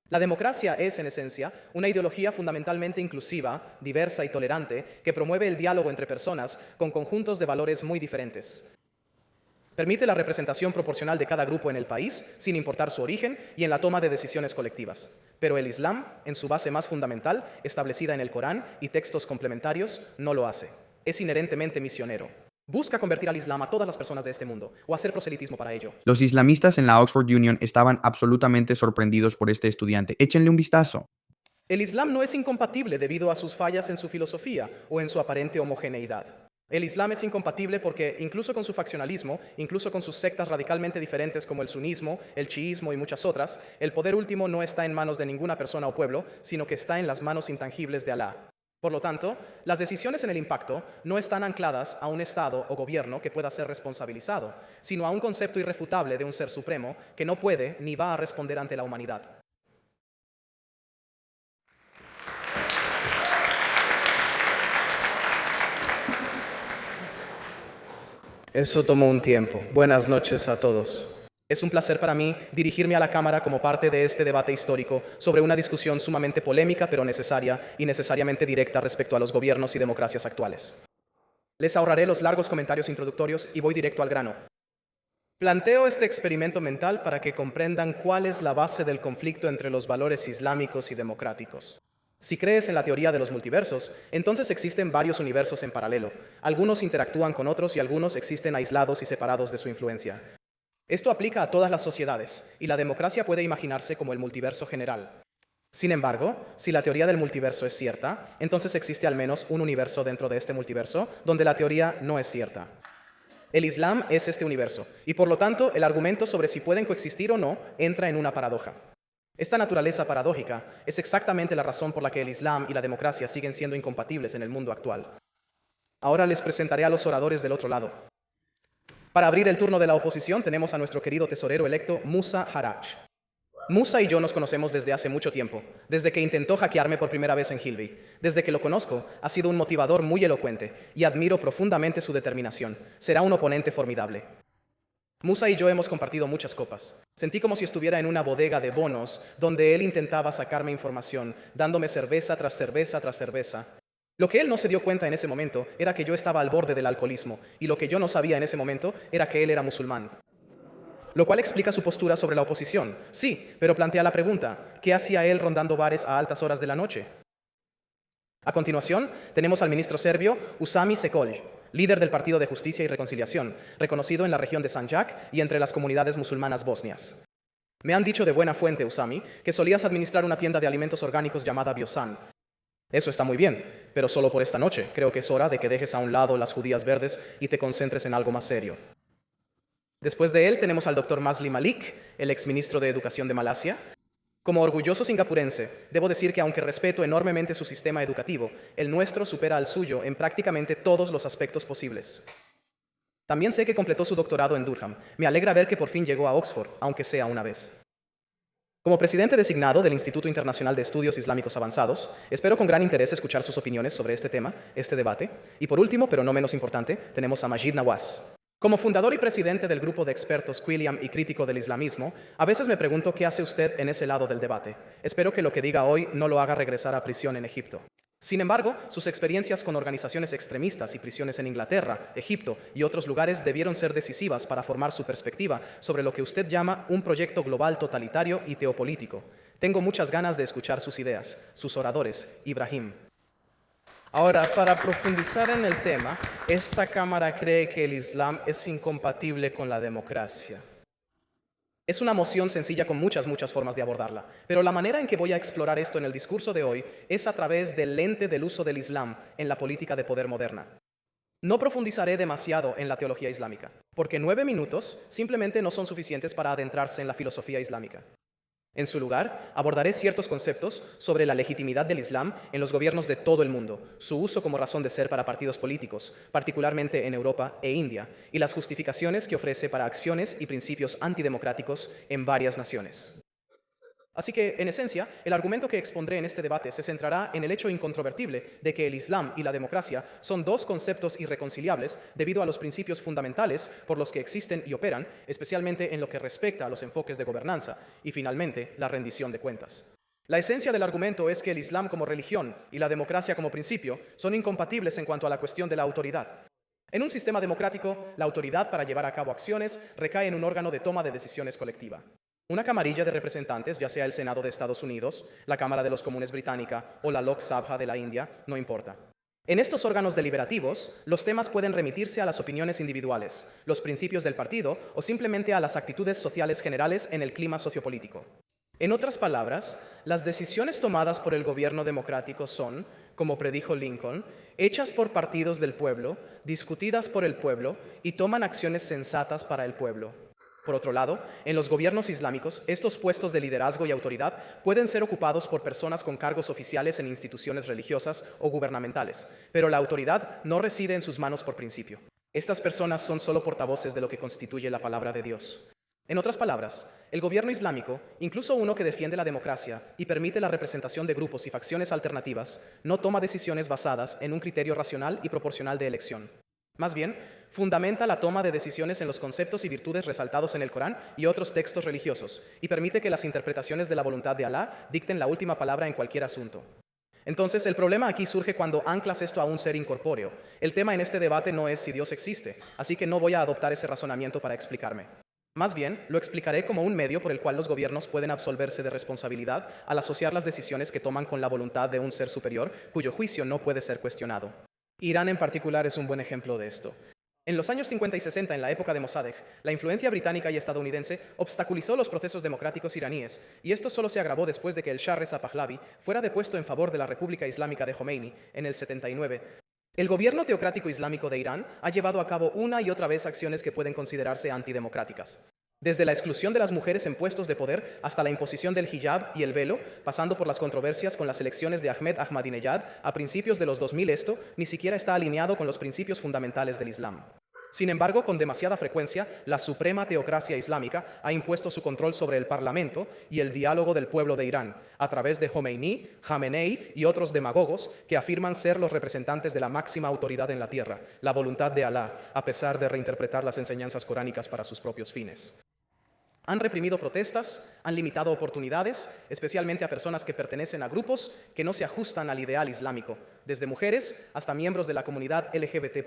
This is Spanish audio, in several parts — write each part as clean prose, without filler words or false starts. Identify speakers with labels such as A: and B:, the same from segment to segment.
A: La democracia es, en esencia, una ideología fundamentalmente inclusiva, diversa y tolerante que promueve el diálogo entre personas con conjuntos de valores muy diferentes. Permite la representación proporcional de cada grupo en el país, sin importar su origen, y en la toma de decisiones colectivas. Pero el Islam, en su base más fundamental, establecida en el Corán y textos complementarios, no lo hace. Es inherentemente misionero. Busca convertir al Islam a todas las personas de este mundo, o hacer proselitismo para ello.
B: Los islamistas en la Oxford Union estaban absolutamente sorprendidos por este estudiante. Échenle un vistazo.
A: El Islam no es incompatible debido a sus fallas en su filosofía o en su aparente homogeneidad. El Islam es incompatible porque, incluso con su faccionalismo, incluso con sus sectas radicalmente diferentes como el sunismo, el chiismo y muchas otras, el poder último no está en manos de ninguna persona o pueblo, sino que está en las manos intangibles de Alá. Por lo tanto, las decisiones en el impacto no están ancladas a un Estado o gobierno que pueda ser responsabilizado, sino a un concepto irrefutable de un ser supremo que no puede ni va a responder ante la humanidad. Eso tomó un tiempo. Buenas noches a todos. Es un placer para mí dirigirme a la Cámara como parte de este debate histórico sobre una discusión sumamente polémica pero necesaria y necesariamente directa respecto a los gobiernos y democracias actuales. Les ahorraré los largos comentarios introductorios y voy directo al grano. Planteo este experimento mental para que comprendan cuál es la base del conflicto entre los valores islámicos y democráticos. Si crees en la teoría de los multiversos, entonces existen varios universos en paralelo. Algunos interactúan con otros y algunos existen aislados y separados de su influencia. Esto aplica a todas las sociedades, y la democracia puede imaginarse como el multiverso general. Sin embargo, si la teoría del multiverso es cierta, entonces existe al menos un universo dentro de este multiverso donde la teoría no es cierta. El Islam es este universo, y por lo tanto el argumento sobre si pueden coexistir o no entra en una paradoja. Esta naturaleza paradójica es exactamente la razón por la que el Islam y la democracia siguen siendo incompatibles en el mundo actual. Ahora les presentaré a los oradores del otro lado. Para abrir el turno de la oposición tenemos a nuestro querido tesorero electo Musa Haraj. Musa y yo nos conocemos desde hace mucho tiempo, desde que intentó hackearme por primera vez en Hilby. Desde que lo conozco, ha sido un motivador muy elocuente y admiro profundamente su determinación. Será un oponente formidable. Musa y yo hemos compartido muchas copas. Sentí como si estuviera en una bodega de bonos donde él intentaba sacarme información, dándome cerveza tras cerveza tras cerveza. Lo que él no se dio cuenta en ese momento era que yo estaba al borde del alcoholismo, y lo que yo no sabía en ese momento era que él era musulmán. Lo cual explica su postura sobre la oposición. Sí, pero plantea la pregunta, ¿qué hacía él rondando bares a altas horas de la noche? A continuación, tenemos al ministro serbio Usami Sekolj, líder del Partido de Justicia y Reconciliación, reconocido en la región de Sanjak y entre las comunidades musulmanas bosnias. Me han dicho de buena fuente, Usami, que solías administrar una tienda de alimentos orgánicos llamada Biosan. Eso está muy bien, pero solo por esta noche. Creo que es hora de que dejes a un lado las judías verdes y te concentres en algo más serio. Después de él tenemos al Dr. Masli Malik, el exministro de Educación de Malasia. Como orgulloso singapurense, debo decir que aunque respeto enormemente su sistema educativo, el nuestro supera al suyo en prácticamente todos los aspectos posibles. También sé que completó su doctorado en Durham. Me alegra ver que por fin llegó a Oxford, aunque sea una vez. Como presidente designado del Instituto Internacional de Estudios Islámicos Avanzados, espero con gran interés escuchar sus opiniones sobre este tema, este debate. Y por último, pero no menos importante, tenemos a Majid Nawaz. Como fundador y presidente del grupo de expertos Quilliam y crítico del islamismo, a veces me pregunto qué hace usted en ese lado del debate. Espero que lo que diga hoy no lo haga regresar a prisión en Egipto. Sin embargo, sus experiencias con organizaciones extremistas y prisiones en Inglaterra, Egipto y otros lugares debieron ser decisivas para formar su perspectiva sobre lo que usted llama un proyecto global totalitario y teopolítico. Tengo muchas ganas de escuchar sus ideas, sus oradores. Ibrahim. Ahora, para profundizar en el tema, esta Cámara cree que el Islam es incompatible con la democracia. Es una moción sencilla con muchas formas de abordarla, pero la manera en que voy a explorar esto en el discurso de hoy es a través del lente del uso del Islam en la política de poder moderna. No profundizaré demasiado en la teología islámica, porque 9 minutos simplemente no son suficientes para adentrarse en la filosofía islámica. En su lugar, abordaré ciertos conceptos sobre la legitimidad del Islam en los gobiernos de todo el mundo, su uso como razón de ser para partidos políticos, particularmente en Europa e India, y las justificaciones que ofrece para acciones y principios antidemocráticos en varias naciones. Así que, en esencia, el argumento que expondré en este debate se centrará en el hecho incontrovertible de que el Islam y la democracia son dos conceptos irreconciliables debido a los principios fundamentales por los que existen y operan, especialmente en lo que respecta a los enfoques de gobernanza y, finalmente, la rendición de cuentas. La esencia del argumento es que el Islam como religión y la democracia como principio son incompatibles en cuanto a la cuestión de la autoridad. En un sistema democrático, la autoridad para llevar a cabo acciones recae en un órgano de toma de decisiones colectiva. Una camarilla de representantes, ya sea el Senado de Estados Unidos, la Cámara de los Comunes británica o la Lok Sabha de la India, no importa. En estos órganos deliberativos, los temas pueden remitirse a las opiniones individuales, los principios del partido o simplemente a las actitudes sociales generales en el clima sociopolítico. En otras palabras, las decisiones tomadas por el gobierno democrático son, como predijo Lincoln, hechas por partidos del pueblo, discutidas por el pueblo y toman acciones sensatas para el pueblo. Por otro lado, en los gobiernos islámicos, estos puestos de liderazgo y autoridad pueden ser ocupados por personas con cargos oficiales en instituciones religiosas o gubernamentales, pero la autoridad no reside en sus manos por principio. Estas personas son solo portavoces de lo que constituye la palabra de Dios. En otras palabras, el gobierno islámico, incluso uno que defiende la democracia y permite la representación de grupos y facciones alternativas, no toma decisiones basadas en un criterio racional y proporcional de elección. Más bien, fundamenta la toma de decisiones en los conceptos y virtudes resaltados en el Corán y otros textos religiosos, y permite que las interpretaciones de la voluntad de Alá dicten la última palabra en cualquier asunto. Entonces, el problema aquí surge cuando anclas esto a un ser incorpóreo. El tema en este debate no es si Dios existe, así que no voy a adoptar ese razonamiento para explicarme. Más bien, lo explicaré como un medio por el cual los gobiernos pueden absolverse de responsabilidad al asociar las decisiones que toman con la voluntad de un ser superior, cuyo juicio no puede ser cuestionado. Irán en particular es un buen ejemplo de esto. En los años 50 y 60, en la época de Mossadegh, la influencia británica y estadounidense obstaculizó los procesos democráticos iraníes, y esto solo se agravó después de que el Shah Reza Pahlavi fuera depuesto en favor de la República Islámica de Jomeini en el 79. El gobierno teocrático islámico de Irán ha llevado a cabo una y otra vez acciones que pueden considerarse antidemocráticas. Desde la exclusión de las mujeres en puestos de poder hasta la imposición del hijab y el velo, pasando por las controversias con las elecciones de Ahmed Ahmadinejad a principios de los 2000, esto ni siquiera está alineado con los principios fundamentales del Islam. Sin embargo, con demasiada frecuencia, la suprema teocracia islámica ha impuesto su control sobre el parlamento y el diálogo del pueblo de Irán, a través de Jomeini, Jamenei y otros demagogos que afirman ser los representantes de la máxima autoridad en la tierra, la voluntad de Alá, a pesar de reinterpretar las enseñanzas coránicas para sus propios fines. Han reprimido protestas, han limitado oportunidades, especialmente a personas que pertenecen a grupos que no se ajustan al ideal islámico, desde mujeres hasta miembros de la comunidad LGBT+,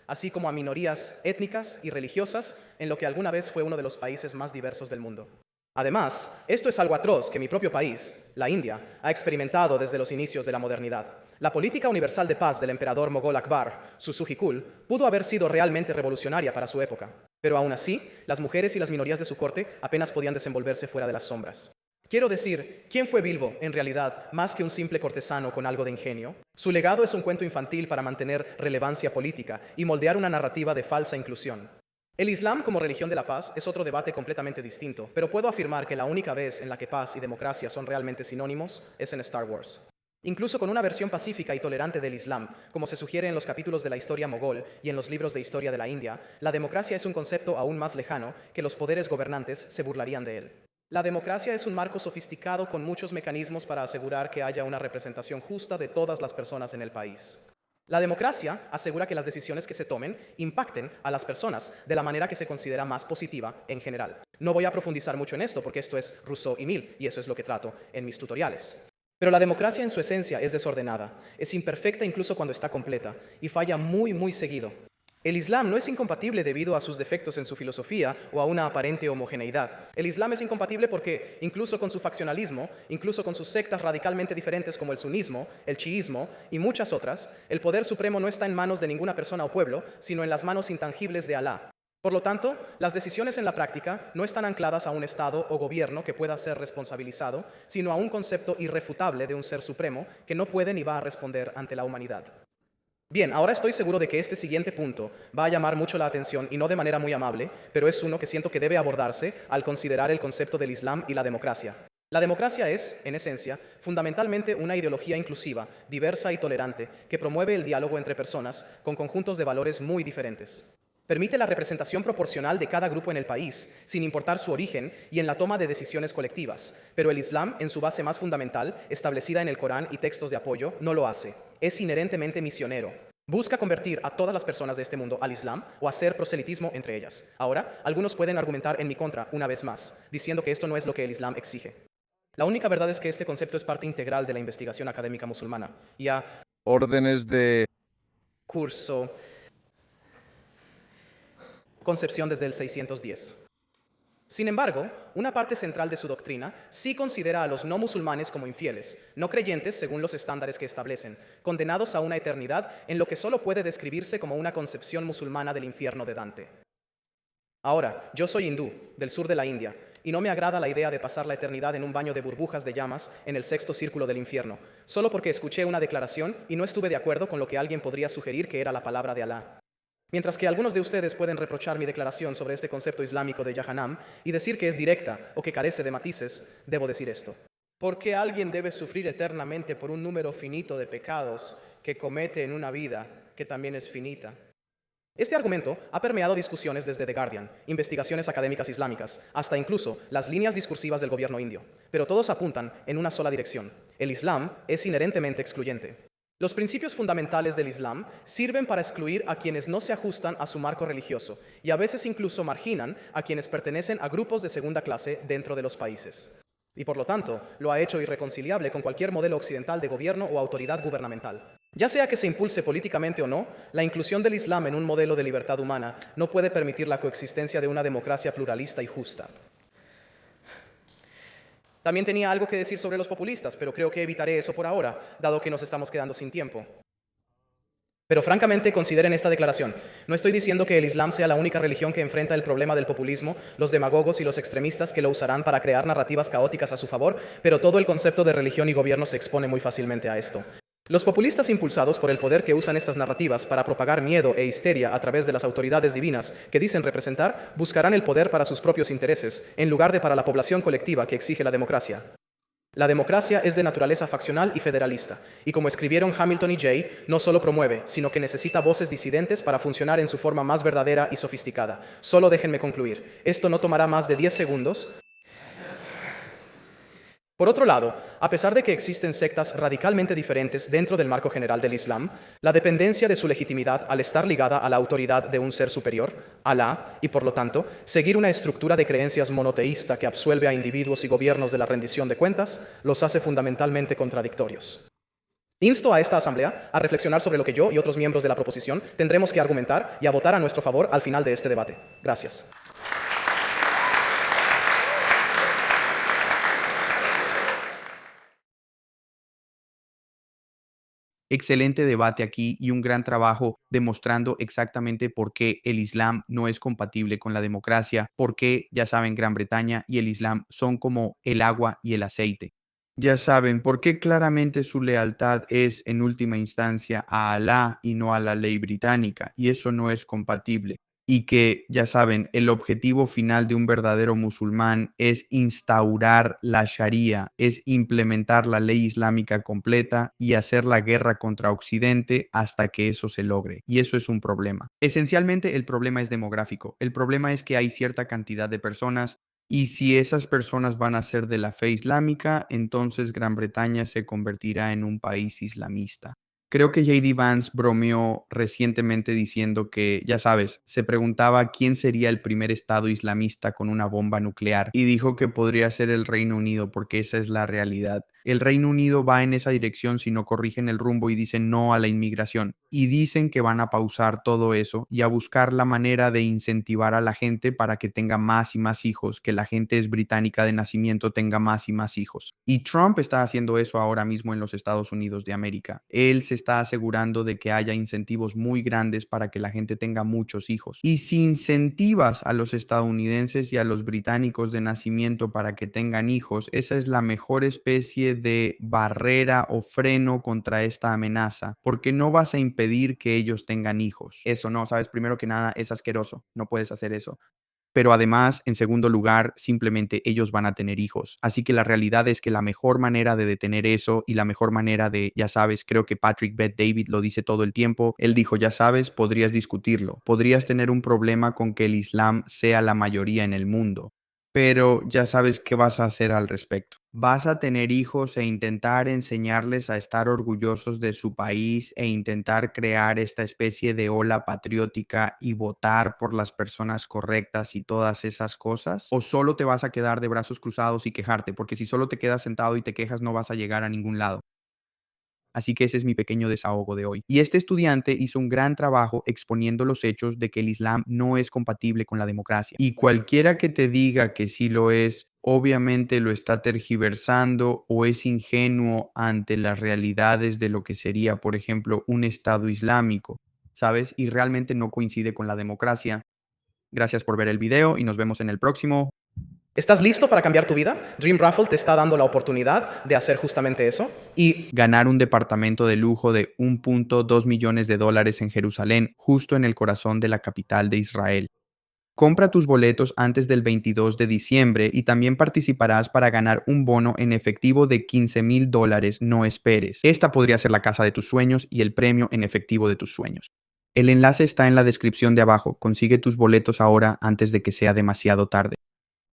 A: así como a minorías étnicas y religiosas en lo que alguna vez fue uno de los países más diversos del mundo. Además, esto es algo atroz que mi propio país, la India, ha experimentado desde los inicios de la modernidad. La política universal de paz del emperador Mogol Akbar, Susujikul, pudo haber sido realmente revolucionaria para su época. Pero aún así, las mujeres y las minorías de su corte apenas podían desenvolverse fuera de las sombras. Quiero decir, ¿quién fue Bilbo, en realidad, más que un simple cortesano con algo de ingenio? Su legado es un cuento infantil para mantener relevancia política y moldear una narrativa de falsa inclusión. El Islam como religión de la paz es otro debate completamente distinto, pero puedo afirmar que la única vez en la que paz y democracia son realmente sinónimos es en Star Wars. Incluso con una versión pacífica y tolerante del Islam, como se sugiere en los capítulos de la historia mogol y en los libros de historia de la India, la democracia es un concepto aún más lejano que los poderes gobernantes se burlarían de él. La democracia es un marco sofisticado con muchos mecanismos para asegurar que haya una representación justa de todas las personas en el país. La democracia asegura que las decisiones que se tomen impacten a las personas de la manera que se considera más positiva en general. No voy a profundizar mucho en esto porque esto es Rousseau y Mill y eso es lo que trato en mis tutoriales. Pero la democracia en su esencia es desordenada, es imperfecta incluso cuando está completa y falla muy seguido. El Islam no es incompatible debido a sus defectos en su filosofía o a una aparente homogeneidad. El Islam es incompatible porque, incluso con su faccionalismo, incluso con sus sectas radicalmente diferentes como el sunismo, el chiismo y muchas otras, el poder supremo no está en manos de ninguna persona o pueblo, sino en las manos intangibles de Alá. Por lo tanto, las decisiones en la práctica no están ancladas a un Estado o gobierno que pueda ser responsabilizado, sino a un concepto irrefutable de un ser supremo que no puede ni va a responder ante la humanidad. Bien, ahora estoy seguro de que este siguiente punto va a llamar mucho la atención y no de manera muy amable, pero es uno que siento que debe abordarse al considerar el concepto del Islam y la democracia. La democracia es, en esencia, fundamentalmente una ideología inclusiva, diversa y tolerante, que promueve el diálogo entre personas con conjuntos de valores muy diferentes. Permite la representación proporcional de cada grupo en el país, sin importar su origen y en la toma de decisiones colectivas, pero el Islam, en su base más fundamental, establecida en el Corán y textos de apoyo, no lo hace. Es inherentemente misionero. Busca convertir a todas las personas de este mundo al Islam o hacer proselitismo entre ellas. Ahora, algunos pueden argumentar en mi contra una vez más, diciendo que esto no es lo que el Islam exige. La única verdad es que este concepto es parte integral de la investigación académica musulmana.
C: Órdenes de...
A: Curso Concepción desde el 610. Sin embargo, una parte central de su doctrina sí considera a los no musulmanes como infieles, no creyentes según los estándares que establecen, condenados a una eternidad en lo que solo puede describirse como una concepción musulmana del infierno de Dante. Ahora, yo soy hindú, del sur de la India, y no me agrada la idea de pasar la eternidad en un baño de burbujas de llamas en el sexto círculo del infierno, solo porque escuché una declaración y no estuve de acuerdo con lo que alguien podría sugerir que era la palabra de Alá. Mientras que algunos de ustedes pueden reprochar mi declaración sobre este concepto islámico de Jahannam y decir que es directa o que carece de matices, debo decir esto. ¿Por qué alguien debe sufrir eternamente por un número finito de pecados que comete en una vida que también es finita? Este argumento ha permeado discusiones desde The Guardian, investigaciones académicas islámicas, hasta incluso las líneas discursivas del gobierno indio, pero todos apuntan en una sola dirección. El Islam es inherentemente excluyente. Los principios fundamentales del Islam sirven para excluir a quienes no se ajustan a su marco religioso y a veces incluso marginan a quienes pertenecen a grupos de segunda clase dentro de los países. Y por lo tanto, lo ha hecho irreconciliable con cualquier modelo occidental de gobierno o autoridad gubernamental. Ya sea que se impulse políticamente o no, la inclusión del Islam en un modelo de libertad humana no puede permitir la coexistencia de una democracia pluralista y justa. También tenía algo que decir sobre los populistas, pero creo que evitaré eso por ahora, dado que nos estamos quedando sin tiempo. Pero francamente, consideren esta declaración. No estoy diciendo que el Islam sea la única religión que enfrenta el problema del populismo, los demagogos y los extremistas que lo usarán para crear narrativas caóticas a su favor, pero todo el concepto de religión y gobierno se expone muy fácilmente a esto. Los populistas impulsados por el poder que usan estas narrativas para propagar miedo e histeria a través de las autoridades divinas que dicen representar, buscarán el poder para sus propios intereses, en lugar de para la población colectiva que exige la democracia. La democracia es de naturaleza faccional y federalista, y como escribieron Hamilton y Jay, no solo promueve, sino que necesita voces disidentes para funcionar en su forma más verdadera y sofisticada. Solo déjenme concluir. Esto no tomará más de 10 segundos. Por otro lado, a pesar de que existen sectas radicalmente diferentes dentro del marco general del Islam, la dependencia de su legitimidad al estar ligada a la autoridad de un ser superior, Alá, y por lo tanto, seguir una estructura de creencias monoteísta que absuelve a individuos y gobiernos de la rendición de cuentas, los hace fundamentalmente contradictorios. Insto a esta asamblea a reflexionar sobre lo que yo y otros miembros de la proposición tendremos que argumentar y a votar a nuestro favor al final de este debate. Gracias.
B: Excelente debate aquí y un gran trabajo demostrando exactamente por qué el Islam no es compatible con la democracia, por qué, ya saben, Gran Bretaña y el Islam son como el agua y el aceite. Ya saben, por qué claramente su lealtad es en última instancia a Alá y no a la ley británica, y eso no es compatible. Y que, ya saben, el objetivo final de un verdadero musulmán es instaurar la Sharia, es implementar la ley islámica completa y hacer la guerra contra Occidente hasta que eso se logre. Y eso es un problema. Esencialmente, el problema es demográfico. El problema es que hay cierta cantidad de personas y si esas personas van a ser de la fe islámica, entonces Gran Bretaña se convertirá en un país islamista. Creo que JD Vance bromeó recientemente diciendo que, ya sabes, se preguntaba quién sería el primer estado islamista con una bomba nuclear y dijo que podría ser el Reino Unido porque esa es la realidad. El Reino Unido va en esa dirección si no corrigen el rumbo y dicen no a la inmigración. Y dicen que van a pausar todo eso y a buscar la manera de incentivar a la gente para que tenga más y más hijos, que la gente es británica de nacimiento tenga más y más hijos. Y Trump está haciendo eso ahora mismo en los Estados Unidos de América. Él se está asegurando de que haya incentivos muy grandes para que la gente tenga muchos hijos. Y si incentivas a los estadounidenses y a los británicos de nacimiento para que tengan hijos, esa es la mejor especie de barrera o freno contra esta amenaza, porque no vas a impedir que ellos tengan hijos. Eso no, sabes, primero que nada es asqueroso, no puedes hacer eso. Pero además, en segundo lugar, simplemente ellos van a tener hijos. Así que la realidad es que la mejor manera de detener eso y la mejor manera de, ya sabes, creo que Patrick Bet-David lo dice todo el tiempo, él dijo, ya sabes, podrías discutirlo, podrías tener un problema con que el Islam sea la mayoría en el mundo, pero ya sabes qué vas a hacer al respecto. Vas a tener hijos e intentar enseñarles a estar orgullosos de su país e intentar crear esta especie de ola patriótica y votar por las personas correctas y todas esas cosas. ¿O solo te vas a quedar de brazos cruzados y quejarte? Porque si solo te quedas sentado y te quejas no vas a llegar a ningún lado. Así que ese es mi pequeño desahogo de hoy. Y este estudiante hizo un gran trabajo exponiendo los hechos de que el Islam no es compatible con la democracia. Y cualquiera que te diga que sí lo es, obviamente lo está tergiversando o es ingenuo ante las realidades de lo que sería, por ejemplo, un Estado islámico, ¿sabes? Y realmente no coincide con la democracia. Gracias por ver el video y nos vemos en el próximo.
A: ¿Estás listo para cambiar tu vida? Dream Raffle te está dando la oportunidad de hacer justamente eso. Y
B: Ganar un departamento de lujo de 1.2 millones de dólares en Jerusalén, justo en el corazón de la capital de Israel. Compra tus boletos antes del 22 de diciembre y también participarás para ganar un bono en efectivo de $15,000. No esperes. Esta podría ser la casa de tus sueños y el premio en efectivo de tus sueños. El enlace está en la descripción de abajo. Consigue tus boletos ahora antes de que sea demasiado tarde.